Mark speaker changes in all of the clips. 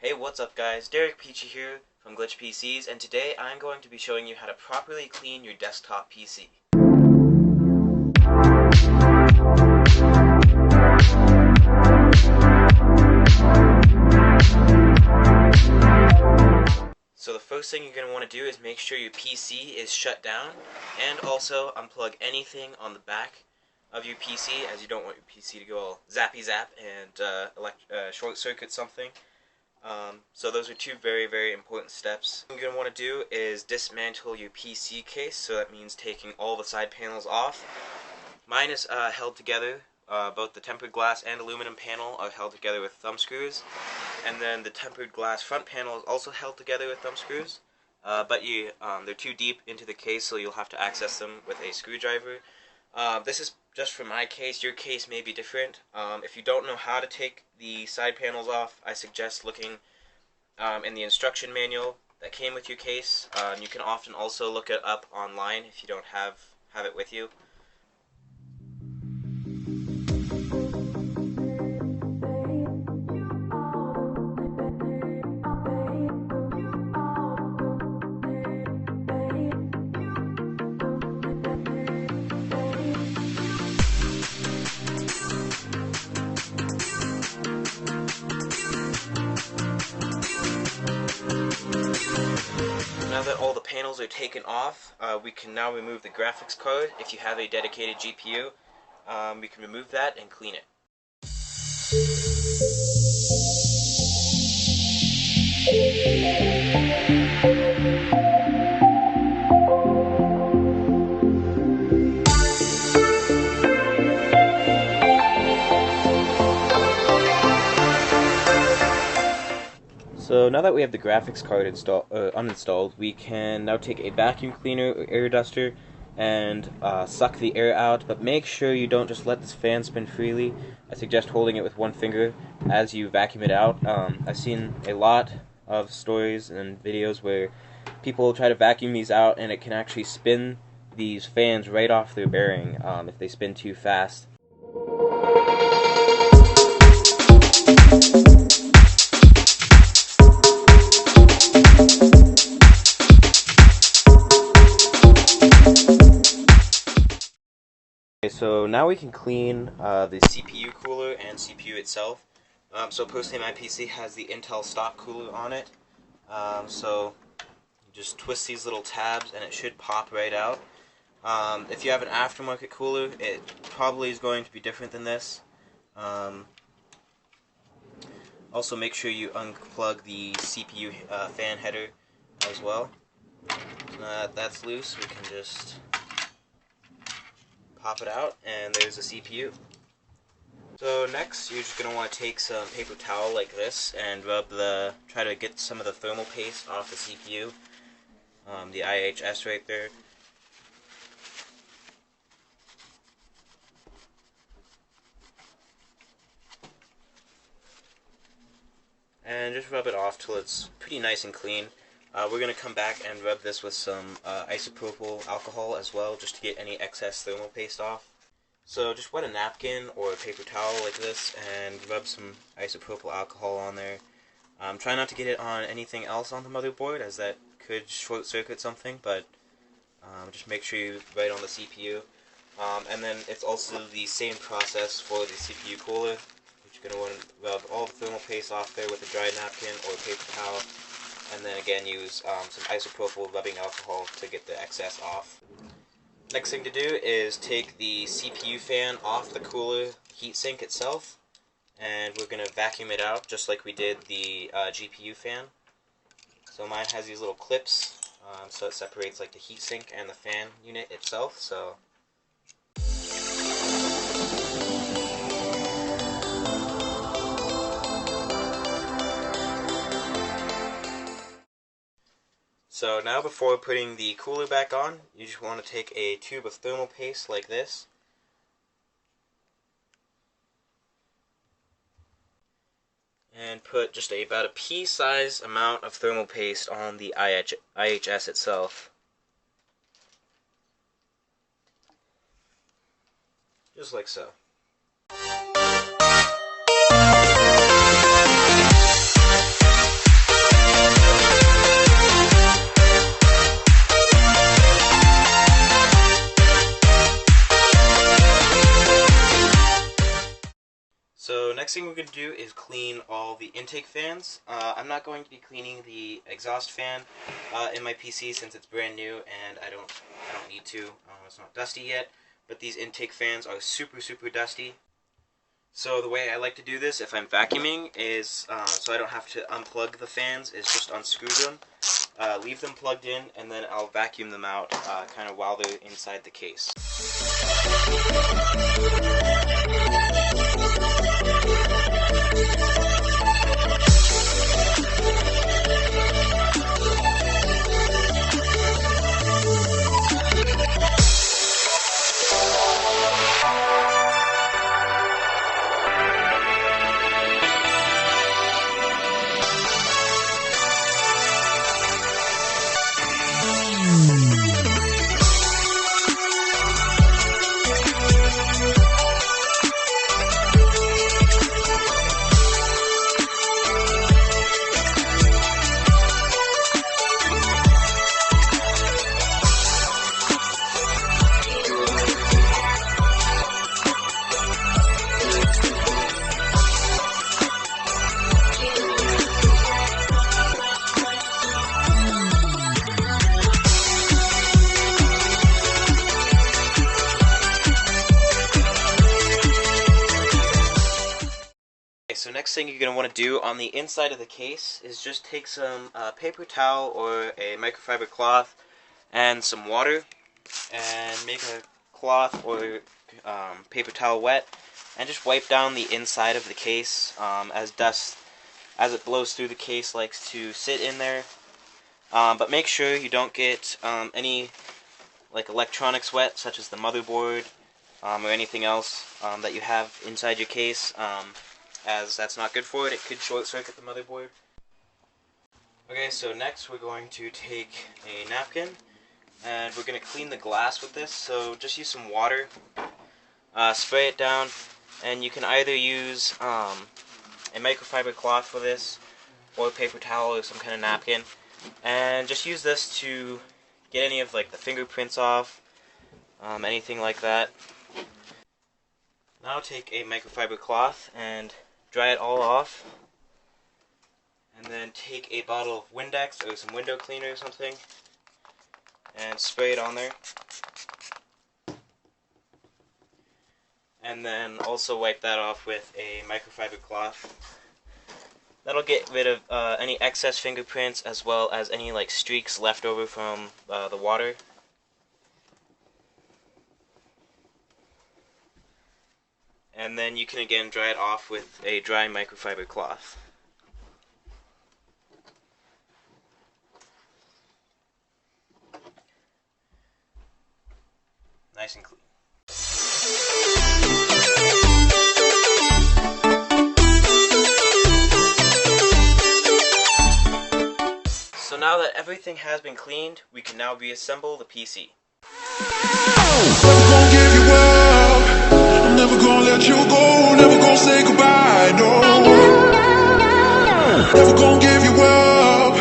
Speaker 1: Hey, what's up guys? Derek Peachy here from Glitch PCs, and today I'm going to be showing you how to properly clean your desktop PC. So the first thing you're going to want to do is make sure your PC is shut down, and also unplug anything on the back of your PC, as you don't want your PC to go all zappy zap and short circuit something. So those are two very important steps. What you're going to want to do is dismantle your PC case, so that means taking all the side panels off. Mine is held together, both the tempered glass and aluminum panel are held together with thumb screws, and then the tempered glass front panel is also held together with thumb screws, but they're too deep into the case, so you'll have to access them with a screwdriver. This is just for my case. Your case may be different. If you don't know how to take the side panels off, I suggest looking in the instruction manual that came with your case. You can often also look it up online if you don't have it with you. Now that all the panels are taken off, we can now remove the graphics card. If you have a dedicated GPU, we can remove that and clean it. So now that we have the graphics card uninstalled, we can now take a vacuum cleaner or air duster and suck the air out, but make sure you don't just let this fan spin freely. I suggest holding it with one finger as you vacuum it out. I've seen a lot of stories and videos where people try to vacuum these out, and it can actually spin these fans right off their bearing if they spin too fast. So now we can clean the CPU cooler and CPU itself. So personally, my PC has the Intel stock cooler on it. So you just twist these little tabs and it should pop right out. If you have an aftermarket cooler, it probably is going to be different than this. Also make sure you unplug the CPU fan header as well. So now that that's loose, we can just pop it out, and there's the CPU. So next, you're just going to want to take some paper towel like this and try to get some of the thermal paste off the CPU, the IHS right there. And just rub it off till it's pretty nice and clean. We're going to come back and rub this with some isopropyl alcohol as well, just to get any excess thermal paste off. So just wet a napkin or a paper towel like this and rub some isopropyl alcohol on there. Try not to get it on anything else on the motherboard, as that could short circuit something, but just make sure you write on the CPU. And then it's also the same process for the CPU cooler. You're going to want to rub all the thermal paste off there with a dry napkin or a paper towel. And then again use some isopropyl rubbing alcohol to get the excess off. Next thing to do is take the CPU fan off the cooler heatsink itself, and we're going to vacuum it out just like we did the GPU fan. So mine has these little clips, so it separates like the heatsink and the fan unit itself. So now, before putting the cooler back on, you just want to take a tube of thermal paste like this. And put just about a pea-sized amount of thermal paste on the IHS itself. Just like so. next thing we're going to do is clean all the intake fans. I'm not going to be cleaning the exhaust fan in my PC since it's brand new and I don't need to. It's not dusty yet, but these intake fans are super dusty. So the way I like to do this if I'm vacuuming is, so I don't have to unplug the fans, is just unscrew them, leave them plugged in, and then I'll vacuum them out kind of while they're inside the case. So next thing you're going to want to do on the inside of the case is just take some paper towel or a microfiber cloth and some water and make a cloth or paper towel wet and just wipe down the inside of the case as dust as it blows through the case likes to sit in there. But make sure you don't get any like electronics wet, such as the motherboard or anything else that you have inside your case, as that's not good for it. It could short circuit the motherboard. Okay, so next we're going to take a napkin and we're going to clean the glass with this. So just use some water, spray it down, and you can either use a microfiber cloth for this or a paper towel or some kind of napkin, and just use this to get any of like the fingerprints off, anything like that. Now take a microfiber cloth and dry it all off, and then take a bottle of Windex or some window cleaner or something and spray it on there, and then also wipe that off with a microfiber cloth. That'll get rid of any excess fingerprints as well as any like streaks left over from the water. And then you can again dry it off with a dry microfiber cloth. Nice and clean. So now that everything has been cleaned, we can now reassemble the PC.
Speaker 2: Never gonna let you go, never gonna say goodbye, no. Never gonna give you up,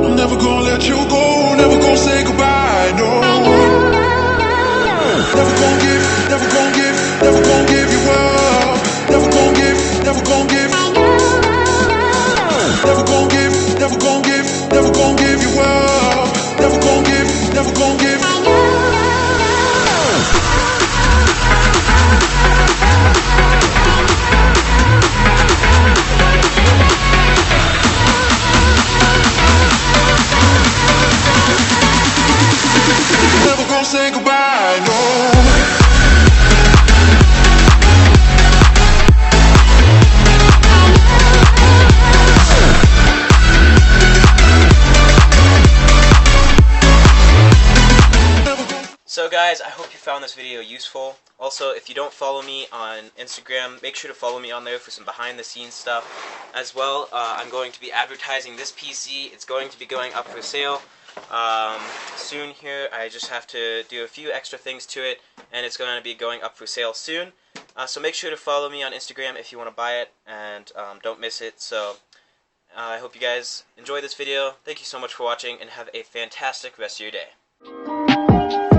Speaker 2: I'm never gonna let you go, never gonna say goodbye, no. Never gonna give you up, never gonna give, never gonna give you up, never gonna give. Say goodbye, no.
Speaker 1: So guys, I hope you found this video useful. Also, if you don't follow me on Instagram, make sure to follow me on there for some behind the scenes stuff. As well, I'm going to be advertising this PC. It's going to be going up for sale soon here. I just have to do a few extra things to it, and it's going to be going up for sale soon. So make sure to follow me on Instagram if you want to buy it, and don't miss it. So I hope you guys enjoy this video. Thank you so much for watching, and have a fantastic rest of your day.